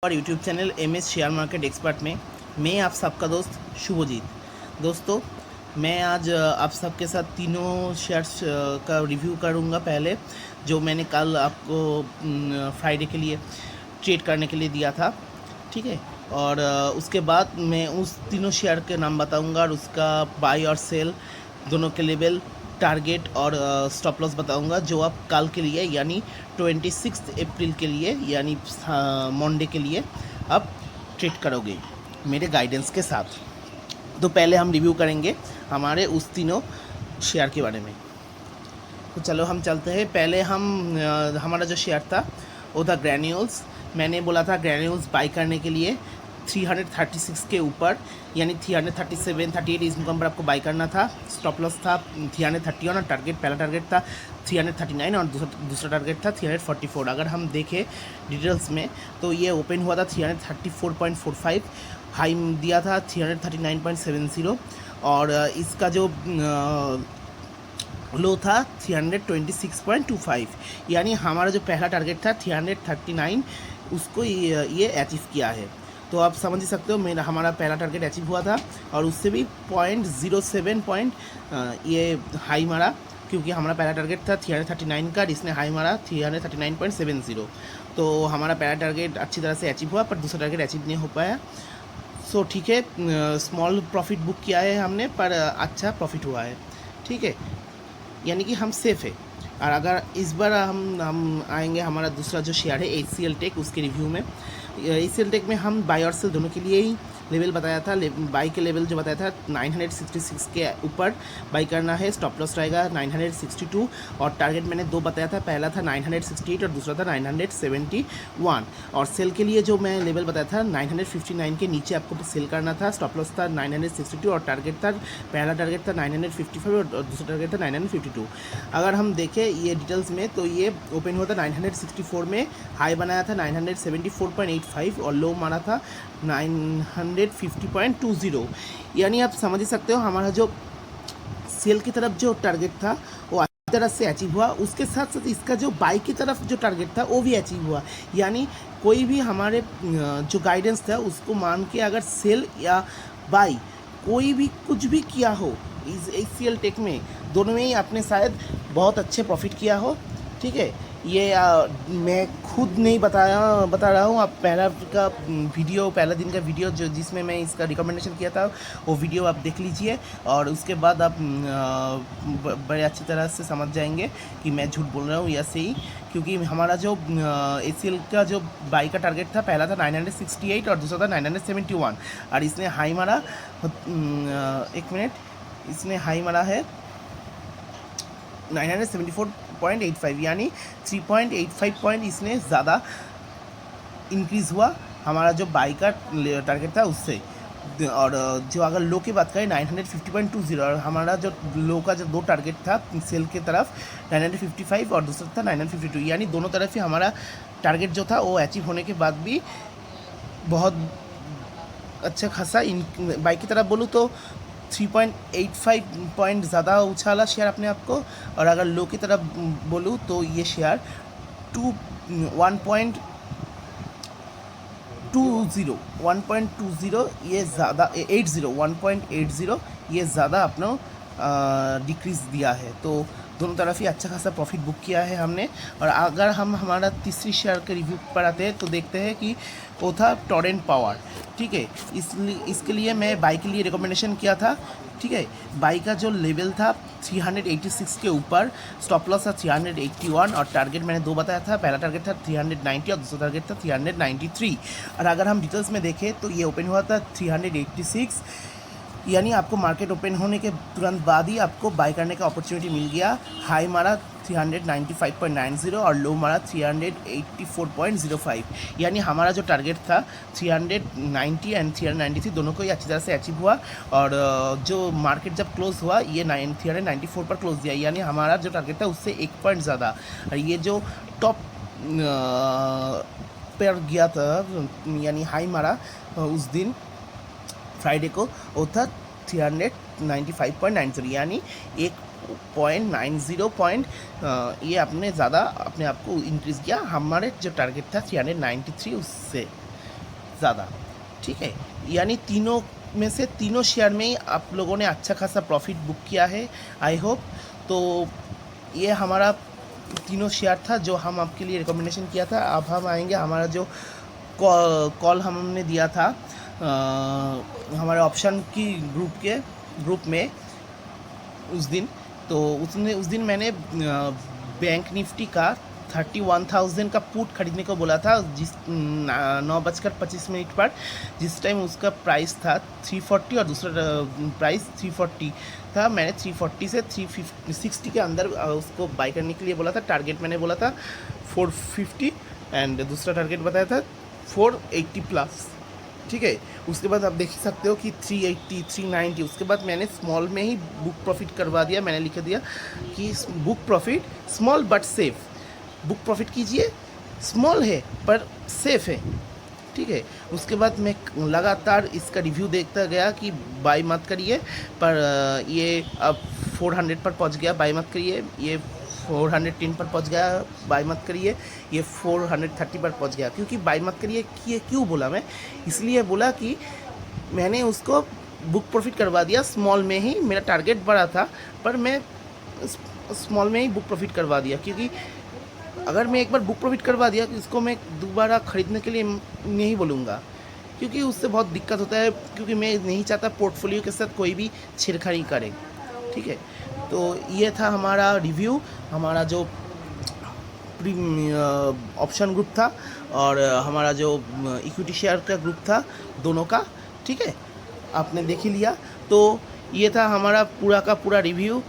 और YouTube channel MS share market expert में मैं आप सबका दोस्त शुभजीत। दोस्तों, मैं आज आप सबके साथ तीनों शेयर्स का रिव्यू करूंगा। पहले जो मैंने कल आपको फ्राइडे के लिए ट्रेड करने के लिए दिया था, ठीक है। और उसके बाद मैं उस तीनों शेयर के नाम बताऊंगा और उसका बाय और सेल दोनों के लेवल, टारगेट और स्टॉप लॉस बताऊंगा, जो आप कल के लिए यानी 26 अप्रैल के लिए यानी मंडे के लिए आप ट्रेड करोगे मेरे गाइडेंस के साथ। तो पहले हम रिव्यू करेंगे हमारे उस तीनों शेयर के बारे में। तो चलो हम चलते हैं। पहले हम हमारा जो शेयर था वो था ग्रैन्यूल्स। मैंने बोला था ग्रैन्यूल्स बाई करने के लिए 336 के ऊपर यानी 337, 38 इस मुकाम पर आपको बाई करना था। स्टॉप लॉस था 331 और टारगेट, पहला टारगेट था 339 और दूसरा टारगेट था 344। अगर हम देखें डिटेल्स में तो ये ओपन हुआ था 334.45, हाई दिया था 339.70 और इसका जो लो था 326.25, यानी हमारा जो पहला टारगेट था 339 उसको ये अचीव किया है। तो आप समझ ही सकते हो मेरा हमारा पहला टारगेट अचीव हुआ था और उससे भी 0.07 ये हाई मारा, क्योंकि हमारा पहला टारगेट था 339 का, इसने हाई मारा 339.70। तो हमारा पहला टारगेट अच्छी तरह से अचीव हुआ, पर दूसरा टारगेट अचीव नहीं हो पाया। सो ठीक है, स्मॉल प्रॉफिट बुक किया है हमने, पर अच्छा प्रॉफिट हुआ है, ठीक है, यानी कि हम सेफ है। और अगर इस बार हम आएंगे हमारा दूसरा जो शेयर है HCL टेक, उसके रिव्यू में। HCL टेक में हम बाई और सेल दोनों के लिए ही लेवल बताया था। बाई के लेवल जो बताया था 966 के ऊपर बाई करना है, स्टॉप लॉस रहेगा 962 और टारगेट मैंने दो बताया था, पहला था 968 और दूसरा था 971। और सेल के लिए जो मैं लेवल बताया था 959 के नीचे आपको सेल करना था, स्टॉप लॉस था 962 और टारगेट था, पहला टारगेट था 955 और दूसरा टारगेट था 952। अगर हम देखें ये डिटेल्स में तो ये ओपन हुआ था 964 में, हाई बनाया था 974.85 और लो मारा था 950.20। यानी आप समझ ही सकते हो हमारा जो सेल की तरफ जो टारगेट था वो अच्छी तरह से अचीव हुआ, उसके साथ साथ इसका जो बाई की तरफ जो टारगेट था वो भी अचीव हुआ। यानी कोई भी हमारे जो गाइडेंस था उसको मान के अगर सेल या बाई कोई भी कुछ भी किया हो इस HCL टेक में, दोनों में ही आपने शायद बहुत अच्छे प्रॉफिट किया हो, ठीक है। ये मैं खुद नहीं बता रहा हूँ। आप पहला दिन का वीडियो जो जिसमें मैं इसका रिकमेंडेशन किया था वो वीडियो आप देख लीजिए और उसके बाद आप बड़े अच्छी तरह से समझ जाएंगे कि मैं झूठ बोल रहा हूँ या सही। क्योंकि हमारा जो HCL का जो बाई का टारगेट था, पहला था 968 और दूसरा था 971 और इसने हाई मारा, एक मिनट, इसने हाई मारा है 974.85, यानी 3.85 पॉइंट इसने ज़्यादा इंक्रीज़ हुआ हमारा जो बाई का टारगेट था उससे। और जो अगर लो की बात करें 950.20 और हमारा जो लो का जो दो टारगेट था सेल की तरफ 955 और दूसरा था 952, यानी दोनों तरफ ही हमारा टारगेट जो था वो अचीव होने के बाद भी बहुत अच्छा खासा बाई की तरफ बोलूँ तो 3.85 पॉइंट ज़्यादा उछाला शेयर अपने आप को। और अगर लो की तरफ बोलूँ तो ये शेयर 1.20 ये ज़्यादा 1.80 ये ज़्यादा अपना डिक्रीज़ दिया है। तो दोनों तरफ ही अच्छा खासा प्रॉफिट बुक किया है हमने। और अगर हम हमारा तीसरी शेयर के रिव्यू पर आते हैं तो देखते हैं कि वो था टोरेंट पावर, ठीक है। इसके लिए मैं बाई के लिए रिकमेंडेशन किया था, ठीक है। बाई का जो लेवल था 386 के ऊपर, स्टॉप लॉस था 381 और टारगेट मैंने दो बताया था, पहला टारगेट था 390 और दूसरा टारगेट था 393। और अगर हम डिटेल्स में देखें तो ये ओपन हुआ था 386, यानी आपको मार्केट ओपन होने के तुरंत बाद ही आपको बाय करने का अपॉर्चुनिटी मिल गया। हाई मारा 395.90 और लो मारा 384.05, यानी हमारा जो टारगेट था 390 एंड 393 दोनों को ही अच्छी तरह से अचीव हुआ। और जो मार्केट जब क्लोज हुआ ये 394 पर क्लोज दिया, यानी हमारा जो टारगेट था उससे 1 पॉइंट ज़्यादा। और ये जो टॉप पर गया था यानी हाई मारा उस दिन फ्राइडे को, वो था 395.90, यानी 1.90 पॉइंट ये आपने ज़्यादा अपने आप को इंक्रीज़ किया हमारे जो टारगेट था 393 उससे, ज़्यादा, ठीक है। यानी तीनों में से तीनों शेयर में ही आप लोगों ने अच्छा खासा प्रॉफिट बुक किया है, आई होप। तो ये हमारा तीनों शेयर था जो हम आपके लिए रिकमेंडेशन किया था। अब हम आएंगे हमारा जो कॉल हमने दिया था हमारे ऑप्शन की ग्रुप में उस दिन। तो उस दिन मैंने बैंक निफ्टी का 31,000 का पुट खरीदने को बोला था, जिस 9:25 पर, जिस टाइम उसका प्राइस था 340 और दूसरा प्राइस 340 था। मैंने 340 से 360 के अंदर उसको बाई करने के लिए बोला था। टारगेट मैंने बोला था 450 एंड दूसरा टारगेट बताया था 480 प्लस, ठीक है। उसके बाद आप देख सकते हो कि 380 390, उसके बाद मैंने स्मॉल में ही बुक प्रॉफिट करवा दिया। मैंने लिख दिया कि book profit small but safe, book profit कीजिए, स्मॉल है पर सेफ है, ठीक है। उसके बाद मैं लगातार इसका रिव्यू देखता गया कि बाई मत करिए, पर ये अब 400 पर पहुंच गया, बाई मत करिए। ये 410 पर पहुंच गया, बाई मत करिए। ये 430 पर पहुंच गया। क्योंकि बाई मत करिए कि क्यों बोला मैं, इसलिए बोला कि मैंने उसको बुक प्रॉफिट करवा दिया स्मॉल में ही। मेरा टारगेट बड़ा था पर मैं स्मॉल में ही बुक प्रॉफिट करवा दिया। क्योंकि अगर मैं एक बार बुक प्रॉफिट करवा दिया तो इसको मैं दोबारा ख़रीदने के लिए नहीं बोलूँगा, क्योंकि उससे बहुत दिक्कत होता है। क्योंकि मैं नहीं चाहता पोर्टफोलियो के साथ कोई भी छेड़खानी करे, ठीक है। तो ये था हमारा रिव्यू, हमारा जो ऑप्शन ग्रुप था और हमारा जो इक्विटी शेयर का ग्रुप था, दोनों का, ठीक है। आपने देख ही लिया। तो ये था हमारा पूरा का पूरा रिव्यू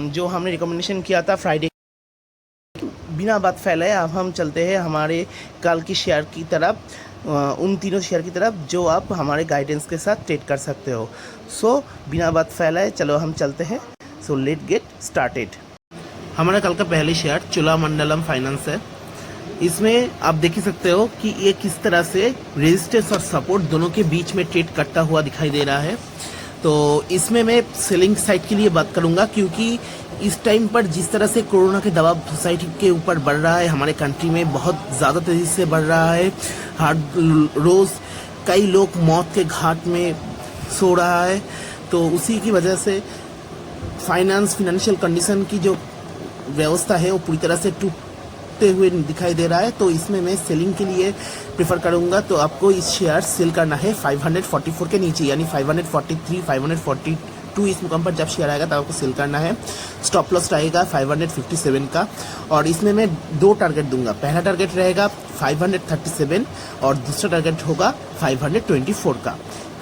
जो हमने रिकमेंडेशन किया था फ्राइडे। बिना बात फैलाए अब हम चलते हैं हमारे कल की शेयर की तरफ, उन तीनों शेयर की तरफ जो आप हमारे गाइडेंस के साथ ट्रेड कर सकते हो। सो बिना बात फैलाए चलो हम चलते हैं। So let get started. हमारा कल का पहले शेयर चोलामंडलम फाइनेंस है। इसमें आप देख ही सकते हो कि ये किस तरह से रेजिस्टेंस और सपोर्ट दोनों के बीच में ट्रेड करता हुआ दिखाई दे रहा है। तो इसमें मैं सेलिंग साइड के लिए बात करूंगा, क्योंकि इस टाइम पर जिस तरह से कोरोना के दबाव सोसाइटी के ऊपर बढ़ रहा है, हमारे कंट्री में बहुत ज़्यादा तेज़ी से बढ़ रहा है। हर रोज़ कई लोग मौत के घाट में सो रहा है। तो उसी की वजह से फाइनेंशियल कंडीशन की जो व्यवस्था है वो पूरी तरह से टूटते हुए दिखाई दे रहा है। तो इसमें मैं सेलिंग के लिए प्रेफर करूंगा। तो आपको इस शेयर सेल करना है 544 के नीचे, यानी 543 542 इस मुकाम पर जब शेयर आएगा तब आपको सेल करना है। स्टॉप लॉस रहेगा 557 का, और इसमें मैं दो टारगेट दूंगा। पहला टारगेट रहेगा 537 और दूसरा टारगेट होगा 524 का।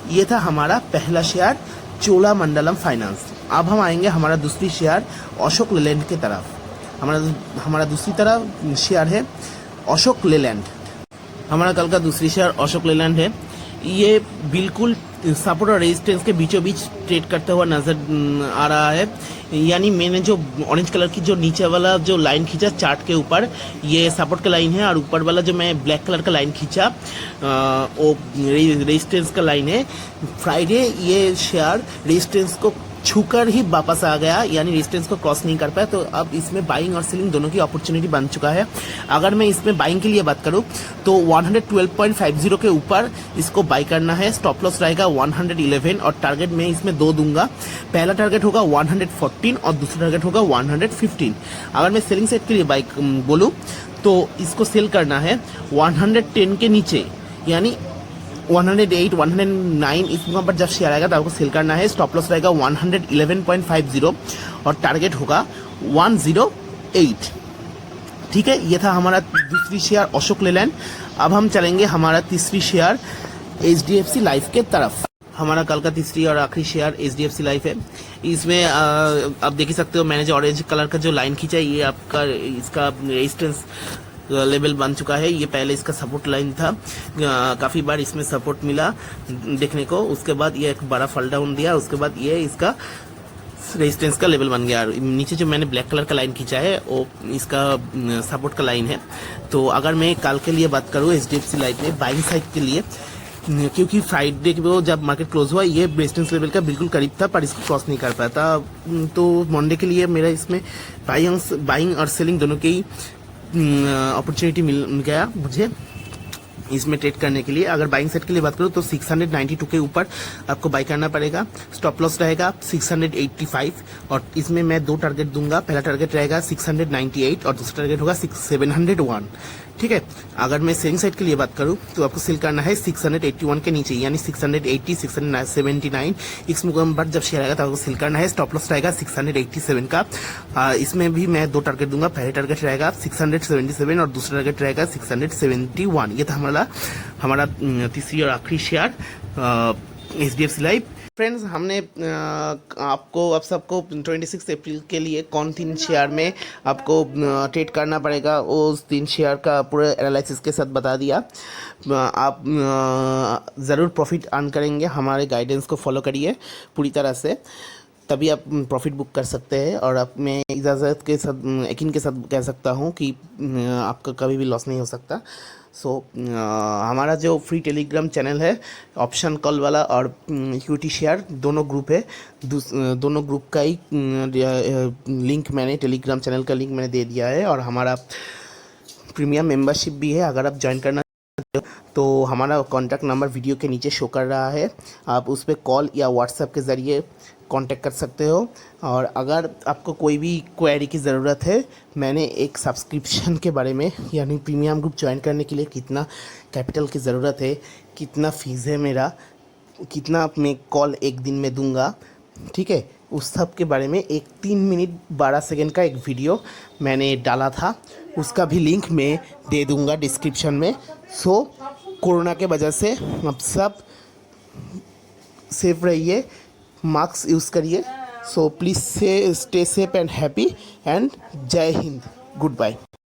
ये था हमारा पहला शेयर चोलामंडलम फाइनेंस। अब हम आएंगे हमारा दूसरी शेयर अशोक लेलैंड के तरफ। हमारा दूसरी तरफ शेयर है अशोक लेलैंड। हमारा कल का दूसरी शेयर अशोक लेलैंड है। ये बिल्कुल सपोर्ट और रेजिस्टेंस के बीचों बीच ट्रेड करता हुआ नजर आ रहा है। यानी मैंने जो ऑरेंज कलर की जो नीचे वाला जो लाइन खींचा चार्ट के ऊपर, ये सपोर्ट का लाइन है, और ऊपर वाला जो मैं ब्लैक कलर का लाइन खींचा वो रेजिस्टेंस का लाइन है। फ्राइडे ये शेयर रेजिस्टेंस को छूकर ही वापस आ गया, यानी रेजिस्टेंस को क्रॉस नहीं कर पाया। तो अब इसमें बाइंग और सेलिंग दोनों की अपॉर्चुनिटी बन चुका है। अगर मैं इसमें बाइंग के लिए बात करूं तो 112.50 के ऊपर इसको बाई करना है। स्टॉप लॉस रहेगा 111 और टारगेट में इसमें दो दूंगा। पहला टारगेट होगा 114 और दूसरा टारगेट होगा 115। अगर मैं सेलिंग सेट के लिए बाई बोलूं तो इसको सेल करना है 110 के नीचे, यानी 108 109 इस मुकाम पर जब शेयर आएगा तो आपको सेल करना है। स्टॉप लॉस रहेगा 111.50 और टारगेट होगा 108, ठीक है। ये था हमारा दूसरी शेयर अशोक लेलैंड। अब हम चलेंगे हमारा तीसरी शेयर HDFC लाइफ के तरफ। हमारा कल का तीसरी और आखिरी शेयर HDFC लाइफ है। इसमें आप देख ही सकते हो मैंने जो ऑरेंज कलर का जो लाइन खींचा है, ये आपका इसका रेजिस्टेंस लेवल बन चुका है। ये पहले इसका सपोर्ट लाइन था, काफ़ी बार इसमें सपोर्ट मिला देखने को। उसके बाद ये एक बड़ा फॉल डाउन दिया, उसके बाद ये इसका रेजिस्टेंस का लेवल बन गया। नीचे जो मैंने ब्लैक कलर का लाइन खींचा है वो इसका सपोर्ट का लाइन है। तो अगर मैं कल के लिए बात करूँ HDFC लाइफ में बाइंग साइड के लिए, क्योंकि फ्राइडे को जब मार्केट क्लोज हुआ ये रेजिस्टेंस लेवल का बिल्कुल करीब था पर इसको क्रॉस नहीं कर पाया था। तो मंडे के लिए मेरा इसमें बाइंग और सेलिंग दोनों की अपॉर्चुनिटी मिल गया मुझे। इसमें ट्रेड करने के लिए। अगर बाइंग सेट के लिए बात करूँ तो 692 के ऊपर आपको बाई करना पड़ेगा। स्टॉप लॉस रहेगा 685 और इसमें मैं 2 टारगेट दूंगा। पहला टारगेट रहेगा 698 और दूसरा टारगेट होगा 701। ठीक है। अगर मैं सेलिंग साइड के लिए बात करूं तो आपको सेल करना है 681 के नीचे, यानी 680 679। इस मुकाम पर जब शेयर आएगा तो आपको सेल करना है। स्टॉप लॉस रहेगा 687 का। इसमें भी मैं 2 टारगेट दूंगा। पहले टारगेट रहेगा 677 और दूसरा टारगेट रहेगा 671। ये था हमारा तीसरी और आखिरी शेयर HDFC लाइफ। फ्रेंड्स, हमने आप सबको 26 अप्रैल के लिए कौन 3 शेयर में आपको ट्रेड करना पड़ेगा उस 3 शेयर का पूरे एनालिसिस के साथ बता दिया। आप ज़रूर प्रॉफिट अर्न करेंगे। हमारे गाइडेंस को फॉलो करिए पूरी तरह से, तभी आप प्रॉफिट बुक कर सकते हैं। और आप मैं इजाज़त के साथ यकीन के साथ कह सकता हूँ कि आपका कभी भी लॉस नहीं हो सकता। हमारा जो फ्री टेलीग्राम चैनल है, ऑप्शन कॉल वाला और इक्विटी शेयर दोनों ग्रुप है। दोनों ग्रुप का ही लिंक मैंने टेलीग्राम चैनल का लिंक मैंने दे दिया है। और हमारा प्रीमियम मेंबरशिप भी है। अगर आप ज्वाइन करना तो हमारा कॉन्टैक्ट नंबर वीडियो के नीचे शो कर रहा है। आप उस पर कॉल या व्हाट्सएप के ज़रिए कांटेक्ट कर सकते हो। और अगर आपको कोई भी क्वेरी की ज़रूरत है, मैंने एक सब्सक्रिप्शन के बारे में, यानी प्रीमियम ग्रुप ज्वाइन करने के लिए कितना कैपिटल की ज़रूरत है, कितना फ़ीस है मेरा, कितना मैं कॉल एक दिन में दूंगा, ठीक है, उस सब के बारे में एक 3 मिनट 12 सेकंड का एक वीडियो मैंने डाला था। उसका भी लिंक मैं दे दूंगा डिस्क्रिप्शन में। कोरोना के वजह से आप सब सेफ रहिए, मास्क यूज़ करिए। Please stay safe and happy and जय हिंद, गुड बाय।